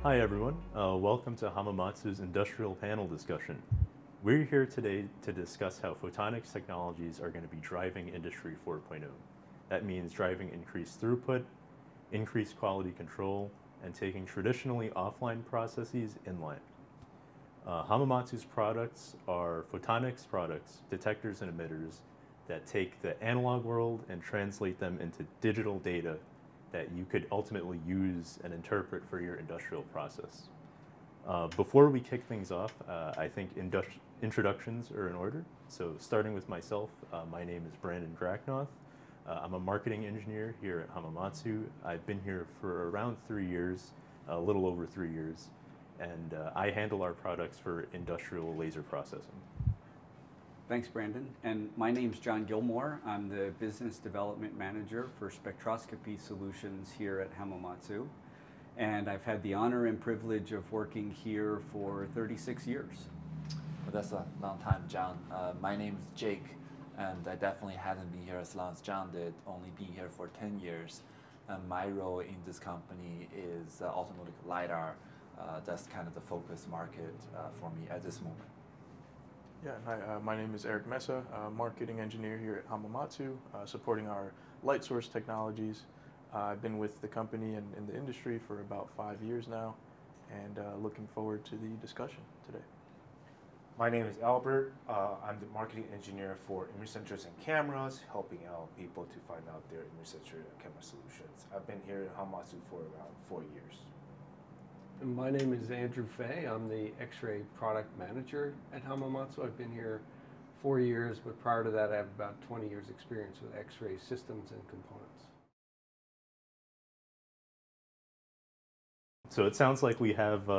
Hi everyone, welcome to Hamamatsu's industrial panel discussion. We're here today to discuss how photonics technologies are going to be driving Industry 4.0. That means driving increased throughput, increased quality control, and taking traditionally offline processes inline. Hamamatsu's products are photonics products, detectors and emitters, that take the analog world and translate them into digital data that you could ultimately use and interpret for your industrial process. Before we kick things off, I think introductions are in order. So starting with myself, my name is Gorakhnauth. I'm a marketing engineer here at Hamamatsu. I've been here for around 3 years, a little over 3 years, and I handle our products for industrial laser processing. Thanks, Brandon. And my name's Gilmore. I'm the Business Development Manager for Spectroscopy Solutions here at Hamamatsu. And I've had the honor and privilege of working here for 36 years. Well, that's a long time, John. My name is Jake, and I definitely hadn't been here as long as John did, only been here for 10 years. And my role in this company is automotive LiDAR. That's kind of the focus market for me at this moment. Yeah, hi, my name is Mesa, marketing engineer here at Hamamatsu, supporting our light source technologies. I've been with the company and in the industry for about 5 years now, and looking forward to the discussion today. My name is Albert. I'm the marketing engineer for image sensors and cameras, helping out people to find out their image sensor and camera solutions. I've been here at Hamamatsu for around 4 years. My name is Andrew Fay. I'm the X-ray product manager at Hamamatsu. I've been here 4 years, but prior to that I have about 20 years experience with X-ray systems and components. So it sounds like we have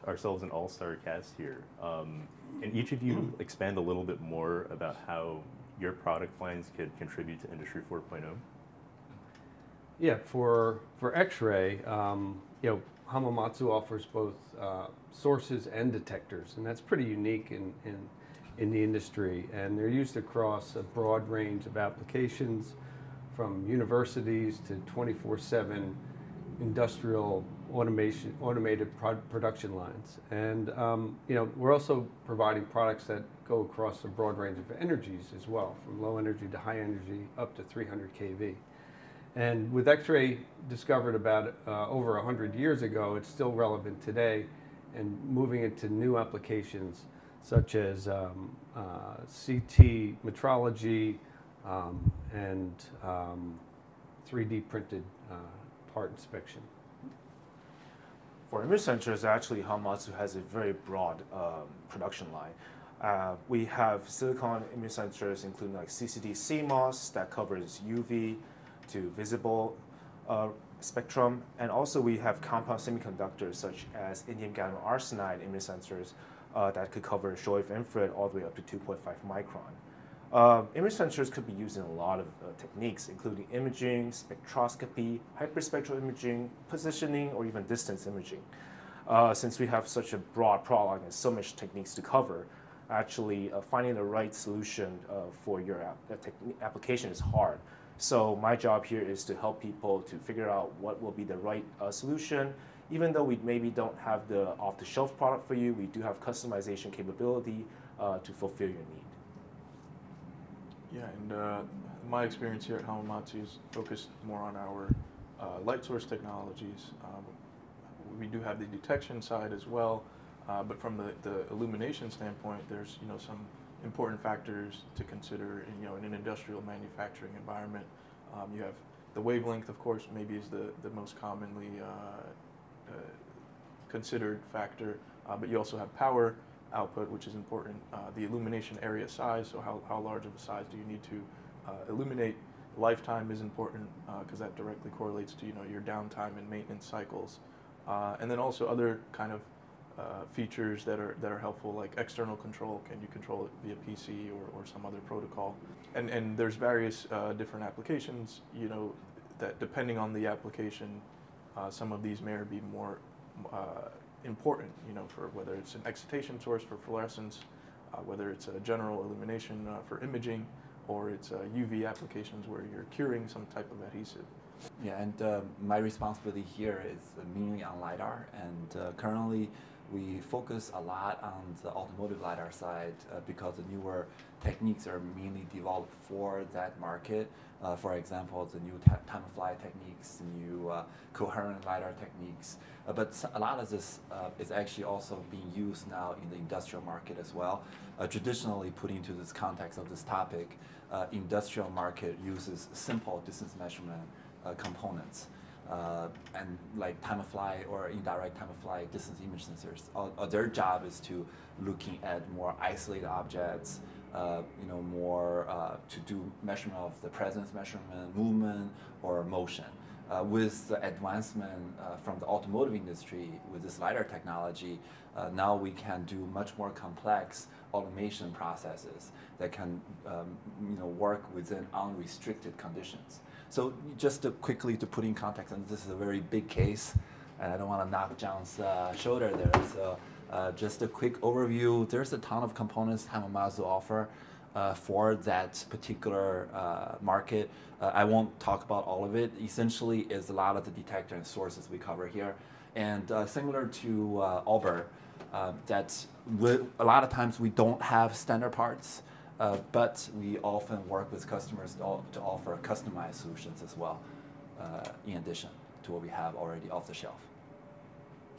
ourselves an all-star cast here. Can each of you expand a little bit more about how your product lines could contribute to Industry 4.0? Yeah, for X-ray, Hamamatsu offers both sources and detectors, and that's pretty unique in the industry. And they're used across a broad range of applications, from universities to 24/7 industrial automated production lines. And we're also providing products that go across a broad range of energies as well, from low energy to high energy up to 300 kV. And with X-ray discovered about over 100 years ago, it's still relevant today, and moving into new applications such as CT metrology and 3D printed part inspection. For image sensors, actually, Hamamatsu has a very broad production line. We have silicon image sensors, including like CCD CMOS that covers UV to visible spectrum, and also we have compound semiconductors such as indium gallium arsenide image sensors that could cover short-wave infrared all the way up to 2.5 micron. Image sensors could be used in a lot of techniques, including imaging, spectroscopy, hyperspectral imaging, positioning, or even distance imaging. Since we have such a broad product line and so much techniques to cover, actually finding the right solution for your application is hard. So my job here is to help people to figure out what will be the right solution. Even though we maybe don't have the off-the-shelf product for you, we do have customization capability to fulfill your need. Yeah, and my experience here at Hamamatsu is focused more on our light source technologies. We do have the detection side as well, but from the illumination standpoint, there's some important factors to consider in an industrial manufacturing environment. You have the wavelength, of course, maybe is the most commonly considered factor, but you also have power output, which is important. The illumination area size, so how large of a size do you need to illuminate. Lifetime is important because that directly correlates to your downtime and maintenance cycles. And then also other kind of features that are helpful, like external control. Can you control it via PC or some other protocol? And there's various different applications, that depending on the application, some of these may be more important, for whether it's an excitation source for fluorescence, whether it's a general illumination for imaging, or it's UV applications where you're curing some type of adhesive. Yeah, and my responsibility here is mainly on LiDAR, and currently we focus a lot on the automotive LiDAR side because the newer techniques are mainly developed for that market. For example, the new time-of-flight techniques, the new coherent LiDAR techniques. But a lot of this is actually also being used now in the industrial market as well. Traditionally, put into this context of this topic, industrial market uses simple distance measurement components. And like time-of-flight or indirect time-of-flight distance image sensors, their job is to looking at more isolated objects, more to do measurement of the presence measurement, movement, or motion. With the advancement from the automotive industry, with this LiDAR technology, now we can do much more complex automation processes that can work within unrestricted conditions. So just quickly to put in context, and this is a very big case, and I don't want to knock John's shoulder there, so just a quick overview. There's a ton of components Hamamatsu offer for that particular market. I won't talk about all of it. Essentially, is a lot of the detector and sources we cover here. And similar to Auber, that a lot of times we don't have standard parts, but we often work with customers to offer customized solutions as well, in addition to what we have already off the shelf.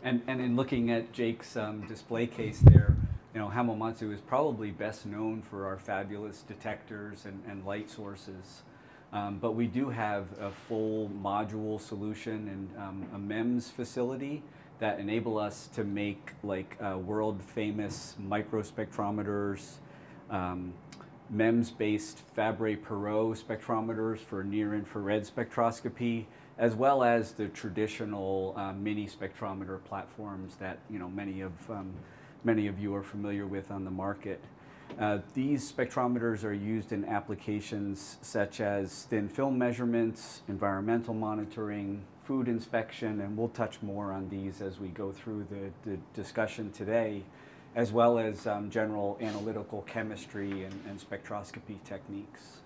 And in looking at Jake's display case there, Hamamatsu is probably best known for our fabulous detectors and light sources. But we do have a full module solution and a MEMS facility that enable us to make like world famous microspectrometers, MEMS-based Fabry-Perot spectrometers for near-infrared spectroscopy, as well as the traditional mini spectrometer platforms that many of you are familiar with on the market. These spectrometers are used in applications such as thin film measurements, environmental monitoring, food inspection, and we'll touch more on these as we go through the discussion today, as well as general analytical chemistry and spectroscopy techniques.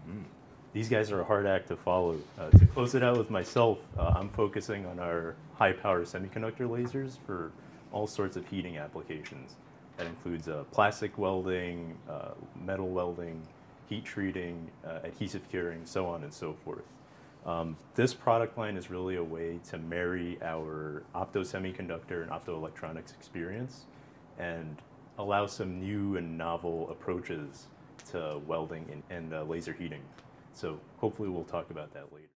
Mm-hmm. These guys are a hard act to follow. To close it out with myself, I'm focusing on our high-power semiconductor lasers for all sorts of heating applications. That includes plastic welding, metal welding, heat treating, adhesive curing, so on and so forth. This product line is really a way to marry our opto-semiconductor and optoelectronics experience and allow some new and novel approaches to welding and laser heating. So hopefully we'll talk about that later.